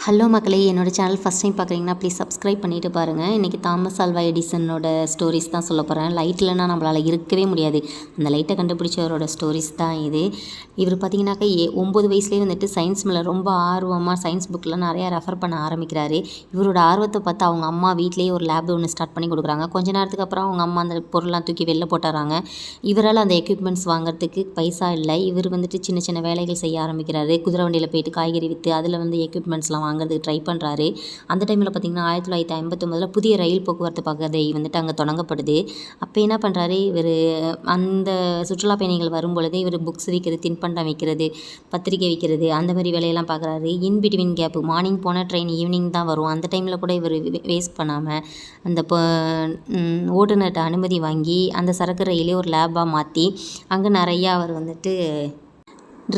Hello மக்களே, என்னோட channel first time பார்க்குறீங்கன்னா ப்ளீஸ் சப்ஸ்கிரைப் பண்ணிட்டு பாருங்கள். இன்றைக்கி தாமஸ் ஆல்வா எடிசனோட ஸ்டோரிஸ் தான் சொல்ல போகிறேன். லைட் இல்லைனா நம்மளால் இருக்கவே முடியாது. அந்த லைட்டை கண்டுபிடிச்சவரோட ஸ்டோரிஸ் தான் இது. இவர் பார்த்தீங்கன்னாக்கா 9 வயசுலேயே வந்துட்டு சயின்ஸ் மேலே ரொம்ப ஆர்வமாக சயின்ஸ் புக்கில் நிறையா ரெஃபர் பண்ண ஆரம்பிக்கிறாரு. இவரோட ஆர்வத்தை பார்த்து அவங்க அம்மா வீட்லேயே ஒரு லேப் ஒன்று ஸ்டார்ட் பண்ணி கொடுக்குறாங்க. கொஞ்ச நேரத்துக்கு அப்புறம் அவங்க அம்மா அந்த பொருள்லாம் தூக்கி வெளில போட்டுறாங்க. இவரால் அந்த எக்யூப்மெண்ட்ஸ் வாங்குறதுக்கு பைசா இல்லை. இவர் வந்துட்டு சின்ன சின்ன வேலைகள் செய்ய ஆரம்பிக்கிறாரு. குதிரை வண்டியில் போயிட்டு காய்கறி விற்று அதில் வந்து எக்யூப்மெண்ட்ஸ்லாம் வாங்குறதுக்கு ட்ரை பண்ணுறாரு. அந்த டைமில் பார்த்திங்கன்னா 1959 புதிய ரயில் போக்குவரத்து பகுதி வந்துட்டு அங்கே தொடங்கப்படுது. அப்போ என்ன பண்ணுறாரு இவர், அந்த சுற்றுலா பயணிகள் வரும்பொழுது இவர் புக்ஸ் விற்கிறது, தின்பண்டம் விற்கிறது, பத்திரிக்கை விற்கிறது, அந்த மாதிரி வேலையெல்லாம் பார்க்குறாரு. இன் பிட்வீன் கேப்பு மார்னிங் போன ட்ரெயின் ஈவினிங் தான் வரும். அந்த டைமில் கூட இவர் வேஸ்ட் பண்ணாமல் அந்த ஓட்டுநர்கிட்ட அனுமதி வாங்கி அந்த சரக்கு ரயிலே ஒரு லேபாக மாற்றி அங்கே நிறையா அவர் வந்துட்டு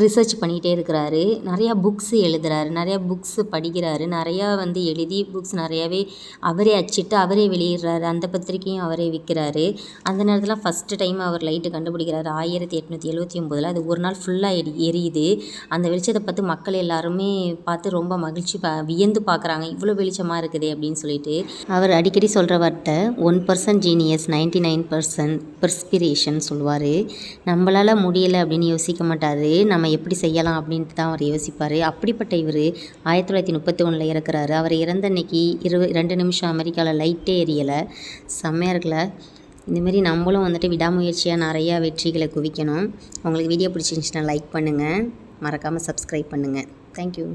ரிசர்ச் பண்ணிகிட்டே இருக்கிறாரு. நிறையா புக்ஸ் எழுதுகிறாரு, நிறையா புக்ஸு படிக்கிறாரு. நிறையா வந்து எழுதி புக்ஸ் நிறையாவே அவரே அச்சிட்டு அவரே வெளியிடுறாரு. அந்த பத்திரிக்கையும் அவரே விற்கிறாரு. அந்த நேரத்தில் ஃபஸ்ட்டு டைம் அவர் லைட்டு கண்டுபிடிக்கிறாரு 1879. அது ஒரு நாள் ஃபுல்லாக எரியுது. அந்த வெளிச்சத்தை பார்த்து மக்கள் எல்லாருமே பார்த்து ரொம்ப மகிழ்ச்சி வியந்து பார்க்குறாங்க. இவ்வளோ வெளிச்சமாக இருக்குது அப்படின்னு சொல்லிட்டு. அவர் அடிக்கடி சொல்கிற வார்த்தை 1% ஜீனியஸ் 99% பெர்ஸ்பிரேஷன் சொல்லுவார். நம்மளால் முடியலை அப்படின்னு யோசிக்க மாட்டார். நம்ம எப்படி செய்யலாம் அப்படின்ட்டு தான் அவர் யோசிப்பார். அப்படிப்பட்ட இவர் 1931 இறக்குறாரு. அவர் இறந்த அன்னைக்கு 2 நிமிஷம் அமெரிக்காவில் லைட்டே எரியலை. செம்மையாக இருக்குல்ல. இந்தமாரி நம்மளும் வந்துட்டு விடாமுயற்சியாக நிறையா வெற்றிகளை குவிக்கணும். உங்களுக்கு வீடியோ பிடிச்சிருந்துச்சுன்னா லைக் பண்ணுங்கள், மறக்காமல் சப்ஸ்கிரைப் பண்ணுங்கள். தேங்க்யூ.